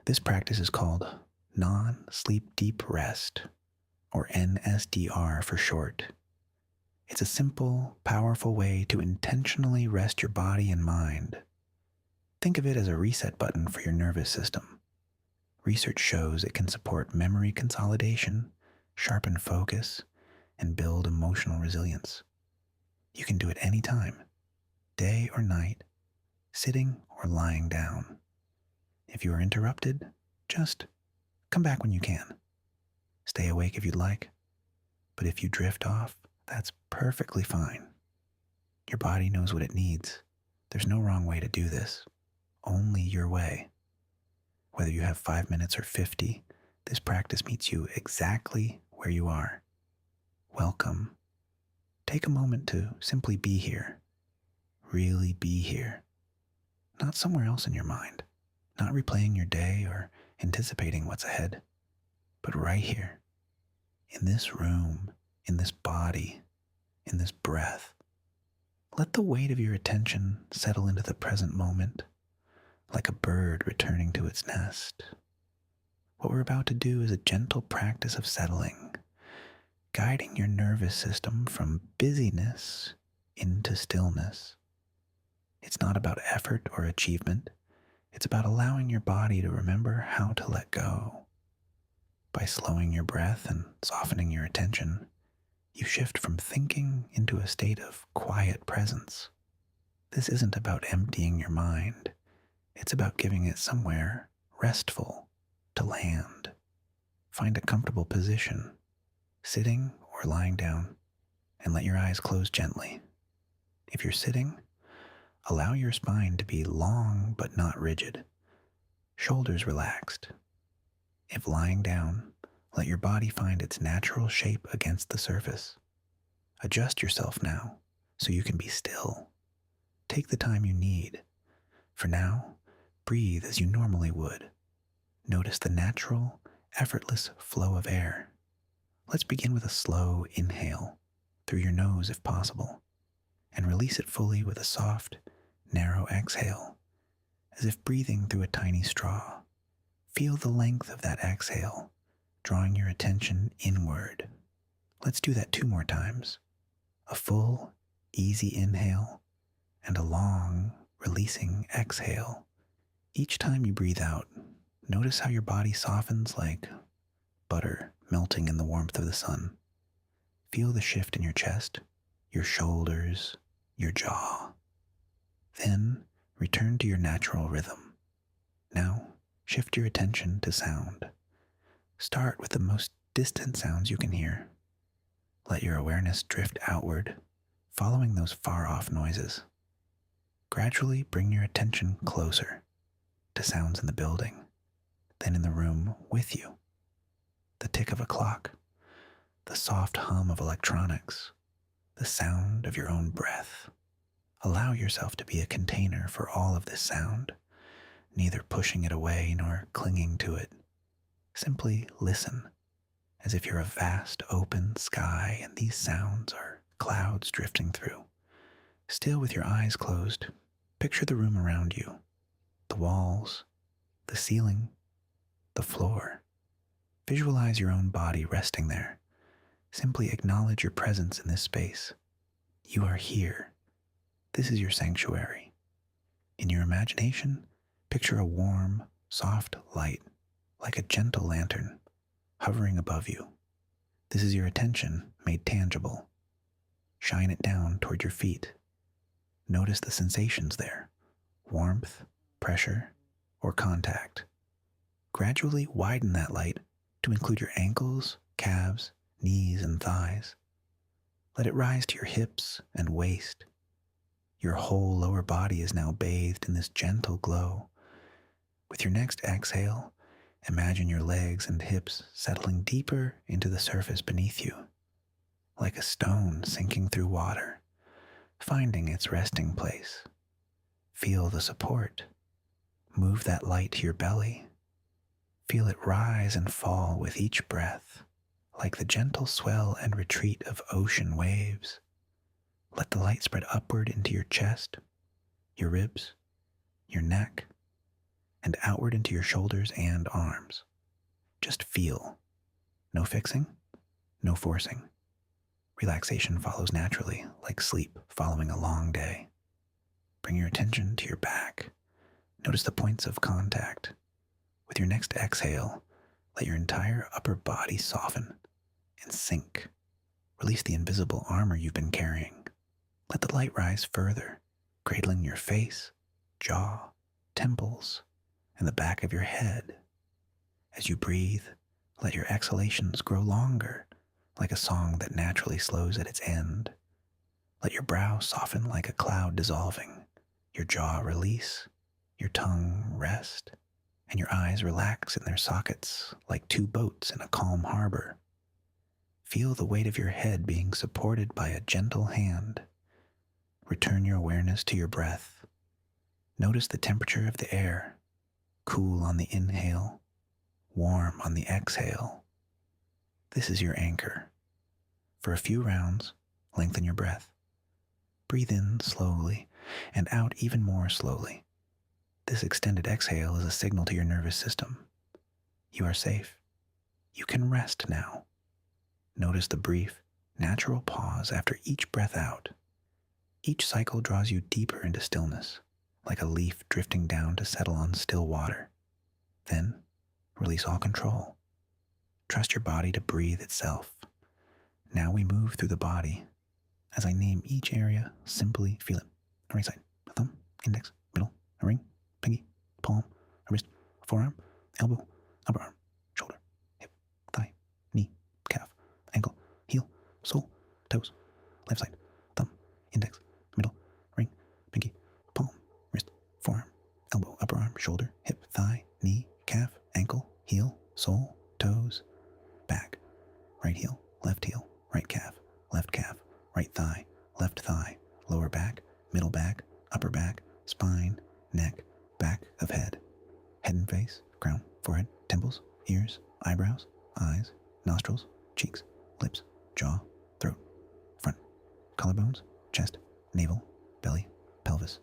This practice is called non-sleep deep rest, or NSDR for short. It's a simple, powerful way to intentionally rest your body and mind. Think of it as a reset button for your nervous system. Research shows it can support memory consolidation, sharpen focus, and build emotional resilience. You can do it anytime, day or night, sitting or lying down. If you are interrupted, just come back when you can. Stay awake if you'd like, but if you drift off, that's perfectly fine. Your body knows what it needs. There's no wrong way to do this, only your way. Whether you have 5 minutes or 50, this practice meets you exactly where you are. Welcome. Take a moment to simply be here. Really be here. Not somewhere else in your mind. Not replaying your day or anticipating what's ahead, but right here, in this room, in this body, in this breath. Let the weight of your attention settle into the present moment, like a bird returning to its nest. What we're about to do is a gentle practice of settling, guiding your nervous system from busyness into stillness. It's not about effort or achievement. It's about allowing your body to remember how to let go. By slowing your breath and softening your attention, you shift from thinking into a state of quiet presence. This isn't about emptying your mind. It's about giving it somewhere restful to land. Find a comfortable position, sitting or lying down, and let your eyes close gently. If you're sitting, allow your spine to be long but not rigid, shoulders relaxed. If lying down, let your body find its natural shape against the surface. Adjust yourself now so you can be still. Take the time you need. For now, breathe as you normally would. Notice the natural, effortless flow of air. Let's begin with a slow inhale through your nose if possible, and release it fully with a soft, narrow exhale, as if breathing through a tiny straw. Feel the length of that exhale, drawing your attention inward. Let's do that 2 more times. A full, easy inhale and a long, releasing exhale. Each time you breathe out, notice how your body softens like butter melting in the warmth of the sun. Feel the shift in your chest, your shoulders, your jaw. Then return to your natural rhythm. Now, shift your attention to sound. Start with the most distant sounds you can hear. Let your awareness drift outward, following those far-off noises. Gradually bring your attention closer to sounds in the building, then in the room with you. The tick of a clock, the soft hum of electronics, the sound of your own breath. Allow yourself to be a container for all of this sound, neither pushing it away nor clinging to it. Simply listen, as if you're a vast open sky and these sounds are clouds drifting through. Still with your eyes closed, picture the room around you, the walls, the ceiling, the floor. Visualize your own body resting there. Simply acknowledge your presence in this space. You are here. This is your sanctuary. In your imagination, picture a warm, soft light, like a gentle lantern, hovering above you. This is your attention made tangible. Shine it down toward your feet. Notice the sensations there: warmth, pressure, or contact. Gradually widen that light to include your ankles, calves, knees, and thighs. Let it rise to your hips and waist. Your whole lower body is now bathed in this gentle glow. With your next exhale, imagine your legs and hips settling deeper into the surface beneath you, like a stone sinking through water, finding its resting place. Feel the support. Move that light to your belly. Feel it rise and fall with each breath, like the gentle swell and retreat of ocean waves. Let the light spread upward into your chest, your ribs, your neck, and outward into your shoulders and arms. Just feel. No fixing, no forcing. Relaxation follows naturally, like sleep following a long day. Bring your attention to your back. Notice the points of contact. With your next exhale, let your entire upper body soften and sink. Release the invisible armor you've been carrying. Let the light rise further, cradling your face, jaw, temples, and the back of your head. As you breathe, let your exhalations grow longer, like a song that naturally slows at its end. Let your brow soften like a cloud dissolving, your jaw release, your tongue rest, and your eyes relax in their sockets like two boats in a calm harbor. Feel the weight of your head being supported by a gentle hand. Return your awareness to your breath. Notice the temperature of the air, cool on the inhale, warm on the exhale. This is your anchor. For a few rounds, lengthen your breath. Breathe in slowly and out even more slowly. This extended exhale is a signal to your nervous system. You are safe. You can rest now. Notice the brief, natural pause after each breath out. Each cycle draws you deeper into stillness, like a leaf drifting down to settle on still water. Then, release all control. Trust your body to breathe itself. Now we move through the body. As I name each area, simply feel it. The right side, a thumb, index, middle, a ring, pinky, palm, a wrist, a forearm, elbow, upper arm, shoulder, hip, thigh, knee, calf, ankle, heel, sole, toes, left side, thumb, index, middle, ring, pinky, palm, wrist, forearm, elbow, upper arm, shoulder, hip, thigh, knee, calf, ankle, heel, sole, toes, back, right heel, right calf, right thigh, lower back, middle back, upper back, spine, neck, back of head and face, crown, forehead, temples, ears, eyebrows, eyes, nostrils, cheeks, lips, jaw, throat, front, collarbones, chest, navel, belly, pelvis.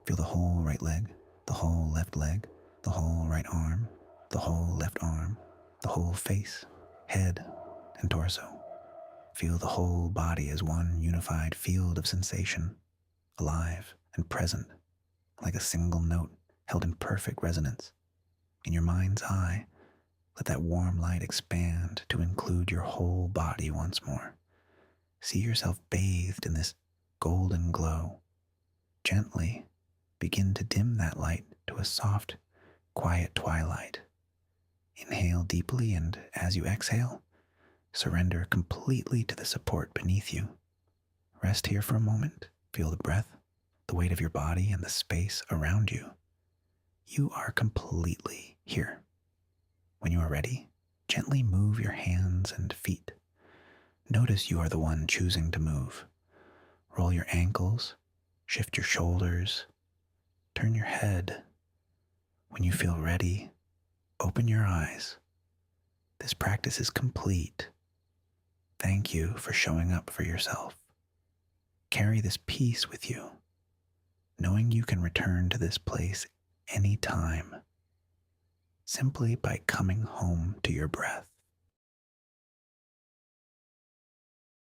Feel the whole right leg, the whole left leg, the whole right arm, the whole left arm, the whole face, head, and torso. Feel the whole body as one unified field of sensation, alive and present, like a single note held in perfect resonance. In your mind's eye, let that warm light expand to include your whole body once more. See yourself bathed in this golden glow. Gently begin to dim that light to a soft, quiet twilight. Inhale deeply, and as you exhale, surrender completely to the support beneath you. Rest here for a moment. Feel the breath, the weight of your body, and the space around you. You are completely here. When you are ready, gently move your hands and feet. Notice you are the one choosing to move. Roll your ankles, shift your shoulders, turn your head. When you feel ready, open your eyes. This practice is complete. Thank you for showing up for yourself. Carry this peace with you, knowing you can return to this place anytime, simply by coming home to your breath.